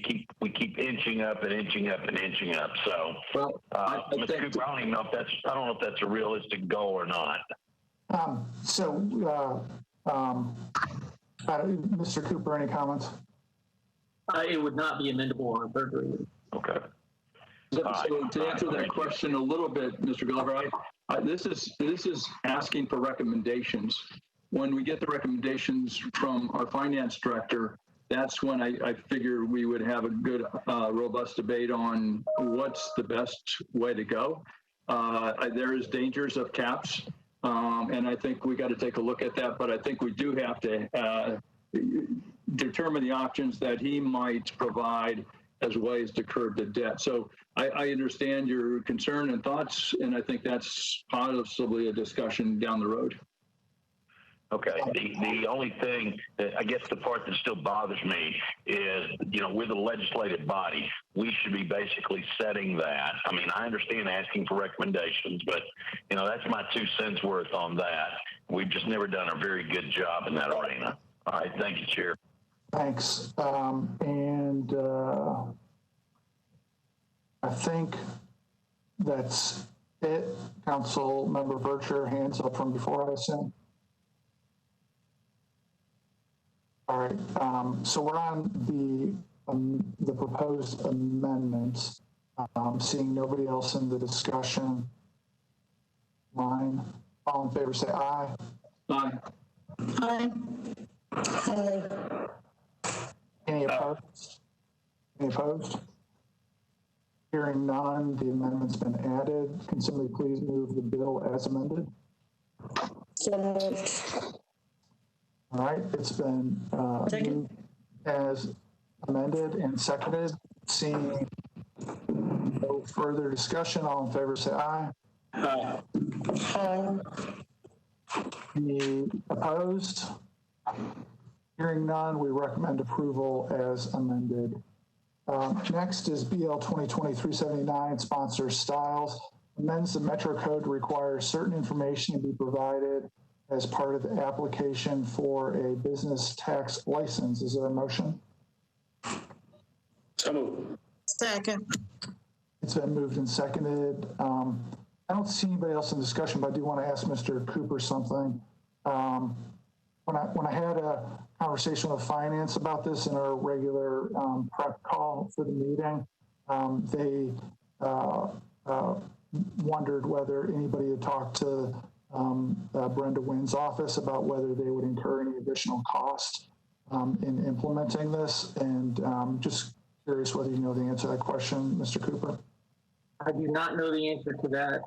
keep inching up and inching up and inching up. So, Mr. Cooper, I don't know if that's a realistic goal or not. Mr. Cooper, any comments? It would not be amendable on third reading. Okay. So to answer that question a little bit, Mr. Glover, this is asking for recommendations. When we get the recommendations from our finance director, that's when I figure we would have a good, robust debate on what's the best way to go. There is dangers of caps, and I think we got to take a look at that. But I think we do have to determine the options that he might provide as ways to curb the debt. So I understand your concern and thoughts, and I think that's possibly a discussion down the road. Okay. The only thing that I guess the part that still bothers me is, we're the legislative body. We should be basically setting that. I mean, I understand asking for recommendations, but, that's my 2 cents worth on that. We've just never done a very good job in that arena. All right. Thank you, Chair. Thanks. I think that's it. Council Member Vercher, hands up from before, I assume. All right. So we're on the proposed amendments. Seeing nobody else in the discussion line. All in favor, say aye. Aye. Aye. Aye. Any opposed? Any opposed? Hearing none, the amendment's been added. Can somebody please move the bill as amended? So moved. All right, it's been moved as amended and seconded. Seeing no further discussion, all in favor say aye. Aye. Aye. Any opposed? Hearing none, we recommend approval as amended. Next is BL 2020-379, sponsor Styles. Amends the Metro Code to require certain information to be provided as part of the application for a business tax license. Is there a motion? So moved. Second. It's been moved and seconded. I don't see anybody else in discussion, but I do want to ask Mr. Cooper something. When I had a conversation with finance about this in our regular prep call for the meeting, they wondered whether anybody had talked to Brenda Wynn's office about whether they would incur any additional cost in implementing this. And just curious whether you know the answer to that question, Mr. Cooper. I do not know the answer to that.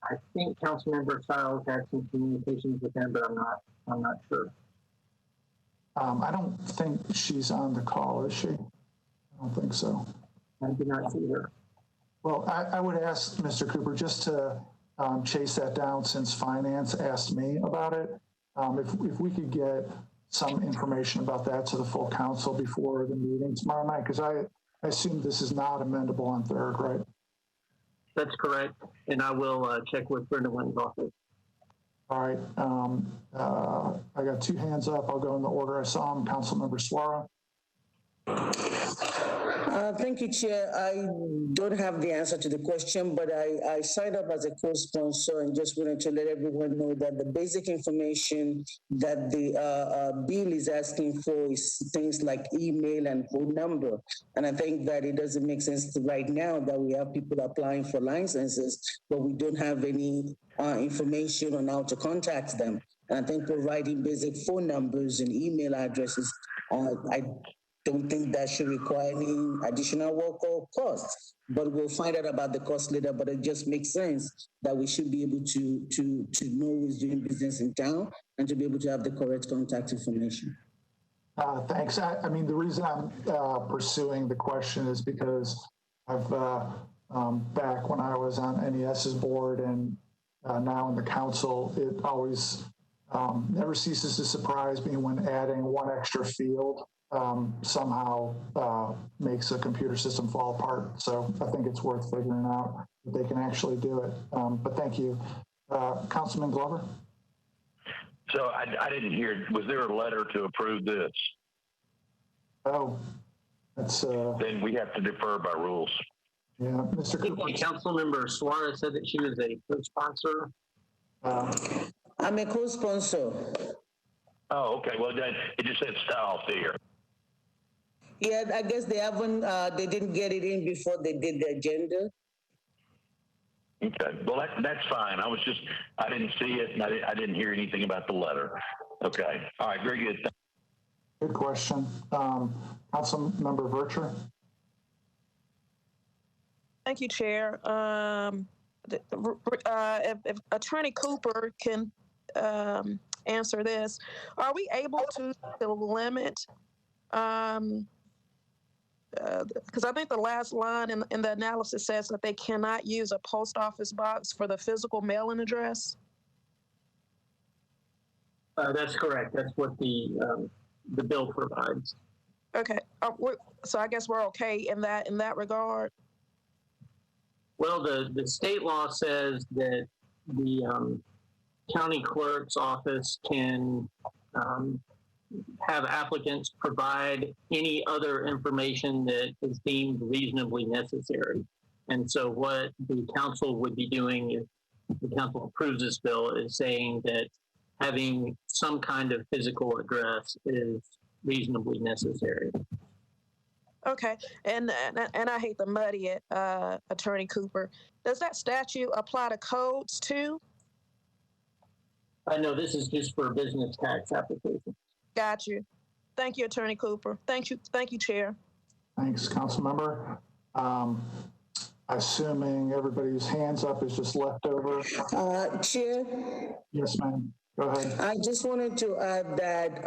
I think Councilmember Styles had some communications with them, but I'm not sure. I don't think she's on the call, is she? I don't think so. I did not see her. Well, I would ask Mr. Cooper just to chase that down, since finance asked me about it. If we could get some information about that to the full council before the meeting tomorrow night, because I assume this is not amendable on third, right? That's correct, and I will check with Brenda Wynn's office. All right. I got two hands up. I'll go in the order I saw them. Councilmember Suara. Thank you, Chair. I don't have the answer to the question, but I signed up as a co-sponsor and just wanted to let everyone know that the basic information that the bill is asking for is things like email and phone number. And I think that it doesn't make sense right now that we have people applying for licenses, but we don't have any information on how to contact them. And I think providing basic phone numbers and email addresses, I don't think that should require any additional work or costs, but we'll find out about the cost later. But it just makes sense that we should be able to know who's doing business in town and to be able to have the correct contact information. Thanks. I mean, the reason I'm pursuing the question is because I've back when I was on NES's board and now in the council, it always never ceases to surprise me when adding one extra field somehow makes a computer system fall apart. So I think it's worth figuring out that they can actually do it. But thank you. Councilman Glover? So I didn't hear, was there a letter to approve this? Oh, that's... Then we have to defer by rules. Yeah, Mr. Cooper. Councilmember Suarez said that she was a co-sponsor. I'm a co-sponsor. Oh, okay. Well, then it just said style here. Yeah, I guess they haven't, they didn't get it in before they did the agenda. Okay, well, that's fine. I didn't see it, and I didn't hear anything about the letter. Okay, all right, very good. Good question. Councilmember Vercher? Thank you, Chair. If Attorney Cooper can answer this, are we able to limit because I think the last line in the analysis says that they cannot use a post office box for the physical mailing address? That's correct. That's what the bill provides. Okay, so I guess we're okay in that regard. Well, the state law says that the county clerk's office can have applicants provide any other information that is deemed reasonably necessary. And so what the council would be doing if the council approves this bill is saying that having some kind of physical address is reasonably necessary. Okay, and I hate to muddy it, Attorney Cooper. Does that statute apply to codes too? I know this is just for business tax applications. Got you. Thank you, Attorney Cooper. Thank you, Chair. Thanks, Council Member. Assuming everybody's hands up is just left over. Chair? Yes, ma'am. Go ahead. I just wanted to add that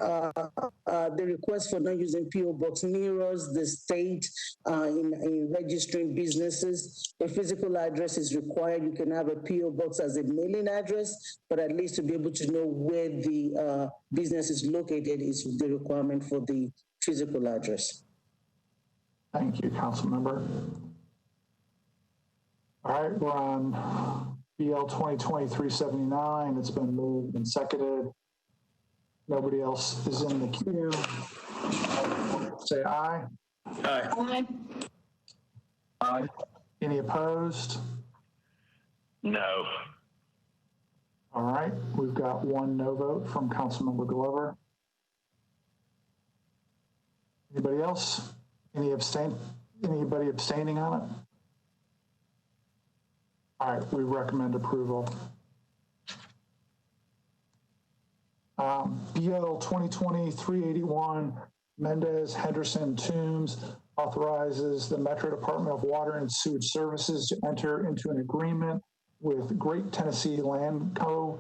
the request for not using PO Box mirrors the state in registering businesses. A physical address is required. You can have a PO Box as a mailing address, but at least to be able to know where the business is located is the requirement for the physical address. Thank you, Council Member. All right, we're on BL 2020-379. It's been moved and seconded. Nobody else is in the queue. Say aye. Aye. Aye. Aye. Any opposed? No. All right, we've got one no vote from Councilmember Glover. Anybody else? Anybody abstaining on it? All right, we recommend approval. BL 2020-381, Mendez, Henderson, Toombs authorizes the Metro Department of Water and Sewage Services to enter into an agreement with Great Tennessee Land Co.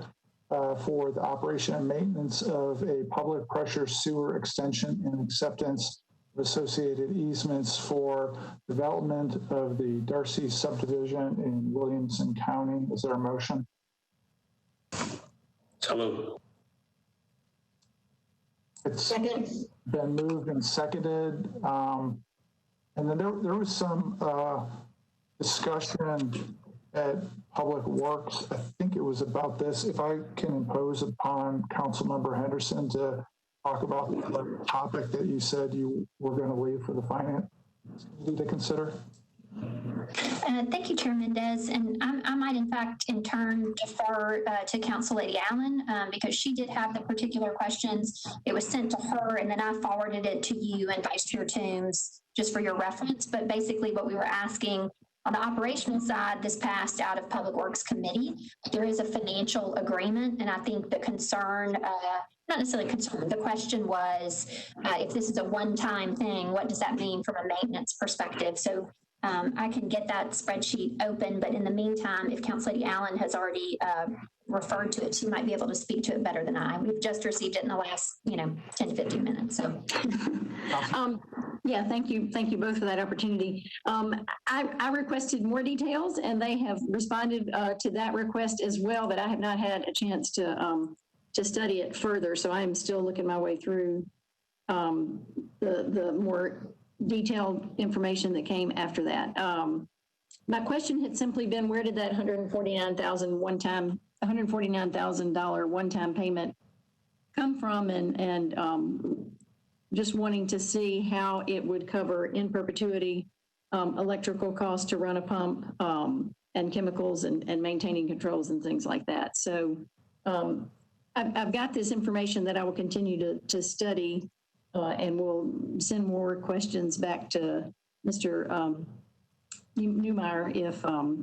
For the operation and maintenance of a public pressure sewer extension and acceptance of associated easements for development of the Darcy subdivision in Williamson County. Is there a motion? So moved. It's been moved and seconded. And then there was some discussion at Public Works. I think it was about this. If I can impose upon Councilmember Henderson to talk about the topic that you said you were going to leave for the finance to consider? Thank you, Chair Mendez. And I might, in fact, in turn defer to Council Lady Allen because she did have the particular questions. It was sent to her, and then I forwarded it to you and Vice Chair Toombs just for your reference. But basically, what we were asking on the operational side, this passed out of Public Works Committee. There is a financial agreement, and I think the concern, not necessarily concern, the question was, if this is a one-time thing, what does that mean from a maintenance perspective? So I can get that spreadsheet open, but in the meantime, if Council Lady Allen has already referred to it, she might be able to speak to it better than I. We've just received it in the last, 10 to 15 minutes. So, yeah, thank you both for that opportunity. I requested more details, and they have responded to that request as well, but I have not had a chance to study it further. So I am still looking my way through the more detailed information that came after that. My question had simply been, where did that $149,000 one-time payment come from, and just wanting to see how it would cover in perpetuity electrical costs to run a pump and chemicals and maintaining controls and things like that. So I've got this information that I will continue to study. And we'll send more questions back to Mr. Newmeyer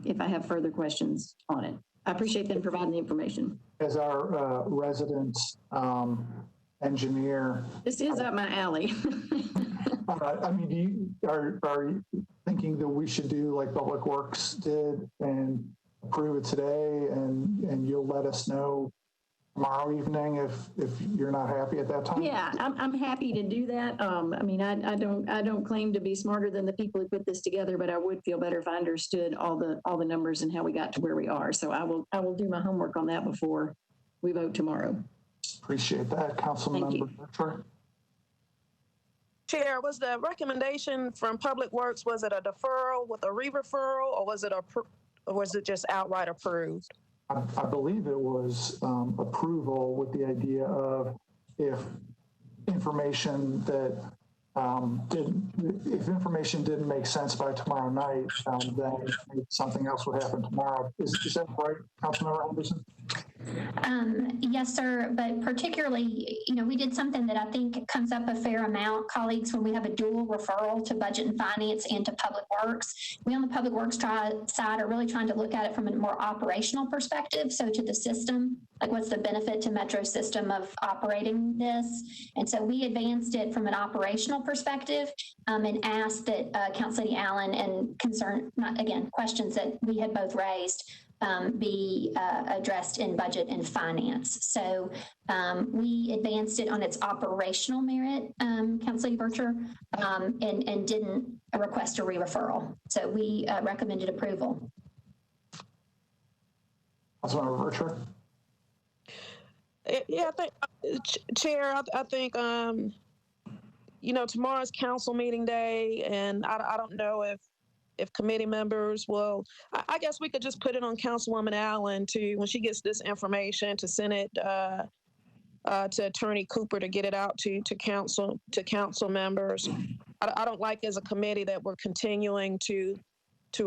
if I have further questions on it. I appreciate them providing the information. As our resident engineer, this is up my alley. I mean, are you thinking that we should do like Public Works did and approve it today, and you'll let us know tomorrow evening if you're not happy at that time? Yeah, I'm happy to do that. I mean, I don't claim to be smarter than the people who put this together, but I would feel better if I understood all the numbers and how we got to where we are. So I will do my homework on that before we vote tomorrow. Appreciate that, Councilmember Butcher. Chair, was the recommendation from Public Works, was it a deferral with a re-referral, or was it just outright approved? I believe it was approval with the idea of if information didn't make sense by tomorrow night, then something else would happen tomorrow. Is that right, Councilmember Henderson? Yes, sir. But particularly, we did something that I think comes up a fair amount, colleagues, when we have a dual referral to Budget and Finance and to Public Works. We on the Public Works side are really trying to look at it from a more operational perspective. So to the system, like what's the benefit to Metro system of operating this? And so we advanced it from an operational perspective and asked that Council Lady Allen and questions that we had both raised be addressed in Budget and Finance. So we advanced it on its operational merit, Councilor Bircher, and didn't request a re-referral. So we recommended approval. Councilmember Bircher? Yeah, I think, Chair, I think, tomorrow's council meeting day, and I don't know if committee members will, I guess we could just put it on Councilwoman Allen to, when she gets this information, to send it to Attorney Cooper to get it out to council members. I don't like as a committee that we're continuing to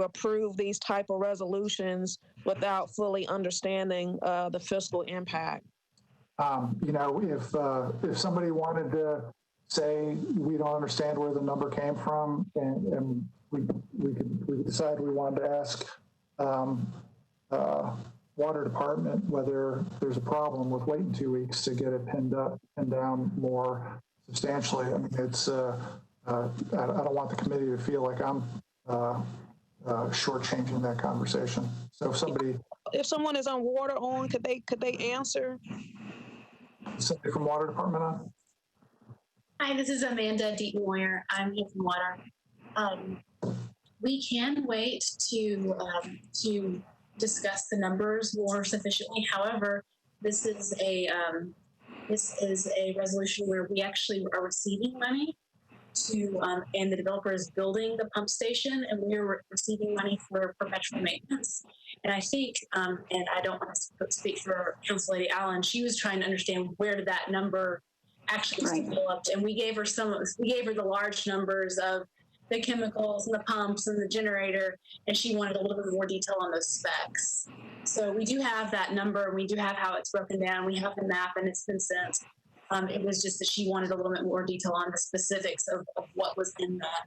approve these type of resolutions without fully understanding the fiscal impact. If somebody wanted to say we don't understand where the number came from, and we could decide we wanted to ask Water Department whether there's a problem with waiting 2 weeks to get it pinned down more substantially. I mean, it's I don't want the committee to feel like I'm shortchanging that conversation. So if someone is on water on, could they answer? Somebody from Water Department on? Hi, this is Amanda Deaton-Moyer. I'm here from Water. We can wait to discuss the numbers more sufficiently. However, this is a resolution where we actually are receiving money to, and the developer is building the pump station, and we're receiving money for perpetual maintenance. And I think, and I don't want to speak for Council Lady Allen, she was trying to understand where did that number actually developed, and we gave her the large numbers of the chemicals and the pumps and the generator, and she wanted a little bit more detail on those specs. So we do have that number, and we do have how it's broken down. We have the map, and it's been sent. It was just that she wanted a little bit more detail on the specifics of what was in that.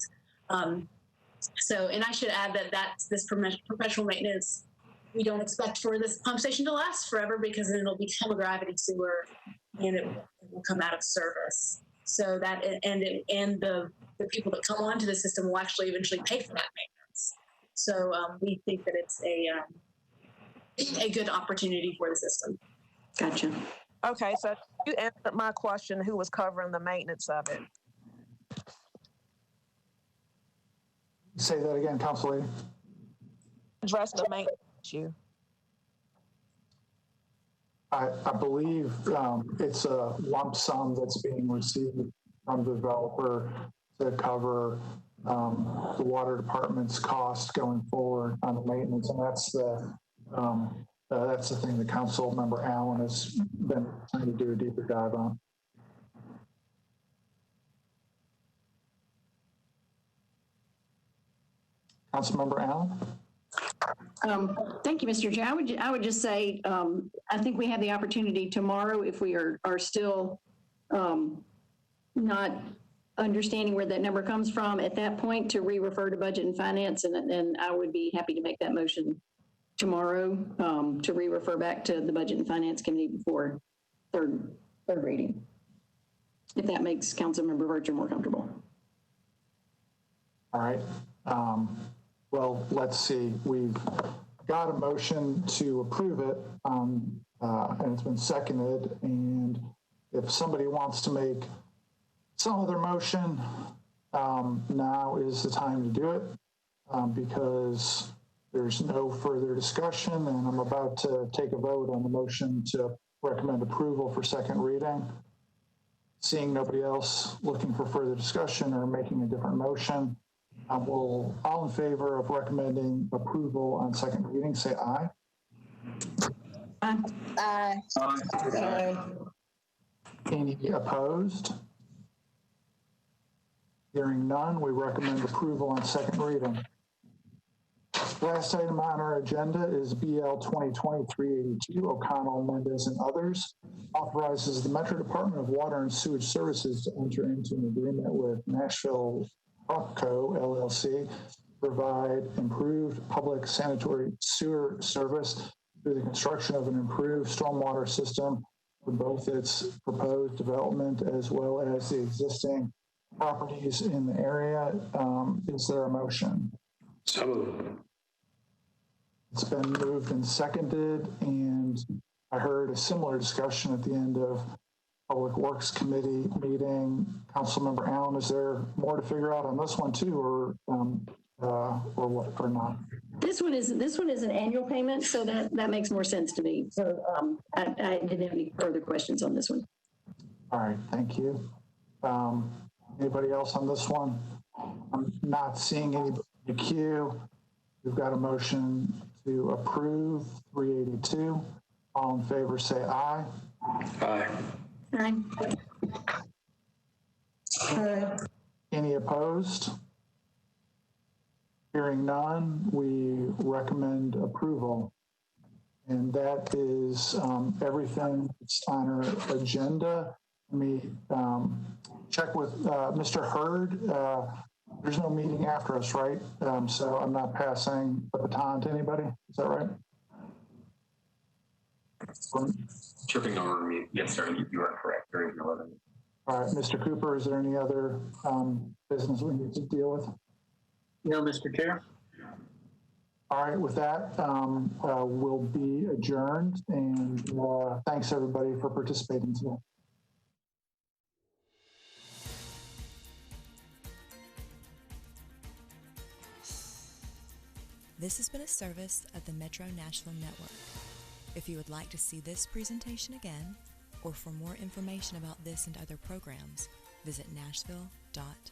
So, and I should add that this professional maintenance, we don't expect for this pump station to last forever, because then it'll become a gravity sewer and it will come out of service. So that, and the people that come onto the system will actually eventually pay for that maintenance. So we think that it's a good opportunity for the system. Gotcha. Okay, so you answered my question, who was covering the maintenance of it? Say that again, Council Lady. Address the maintenance issue. I believe it's a lump sum that's being received from the developer to cover the water department's cost going forward on the maintenance, and that's the thing that Council Member Allen has been trying to do a deeper dive on. Councilmember Allen? Thank you, Mr. Chair. I would just say, I think we have the opportunity tomorrow, if we are still not understanding where that number comes from at that point, to re-refer to Budget and Finance, and I would be happy to make that motion tomorrow to re-refer back to the Budget and Finance Committee before third reading, if that makes Councilmember Vercher more comfortable. All right. Well, let's see. We've got a motion to approve it, and it's been seconded. And if somebody wants to make some other motion, now is the time to do it, because there's no further discussion, and I'm about to take a vote on the motion to recommend approval for second reading. Seeing nobody else looking for further discussion or making a different motion, will all in favor of recommending approval on second reading say aye. Aye. Aye. Aye. Any opposed? Hearing none, we recommend approval on second reading. Last item on our agenda is BL 2020-382, O'Connell, Mendez, and others. Authorizes the Metro Department of Water and Sewage Services to enter into an agreement with Nashville Co. LLC, provide improved public sanitary sewer service through the construction of an improved stormwater system for both its proposed development as well as the existing properties in the area. Is there a motion? So moved. It's been moved and seconded, and I heard a similar discussion at the end of Public Works Committee meeting. Councilmember Allen, is there more to figure out on this one too, or what, or not? This one is an annual payment, so that makes more sense to me. So I didn't have any further questions on this one. All right, thank you. Anybody else on this one? I'm not seeing anybody in the queue. We've got a motion to approve 382. All in favor say aye. Aye. Aye. Aye. Any opposed? Hearing none, we recommend approval. And that is everything that's on our agenda. Let me check with Mr. Hurd. There's no meeting after us, right? So I'm not passing the baton to anybody. Is that right? Tripping over me. Yes, sir. You are correct. There is no other. All right, Mr. Cooper, is there any other business we need to deal with? No, Mr. Chair. All right, with that, we'll be adjourned, and thanks everybody for participating today. This has been a service of the Metro Nashville Network. If you would like to see this presentation again, or for more information about this and other programs, visit nashville.org.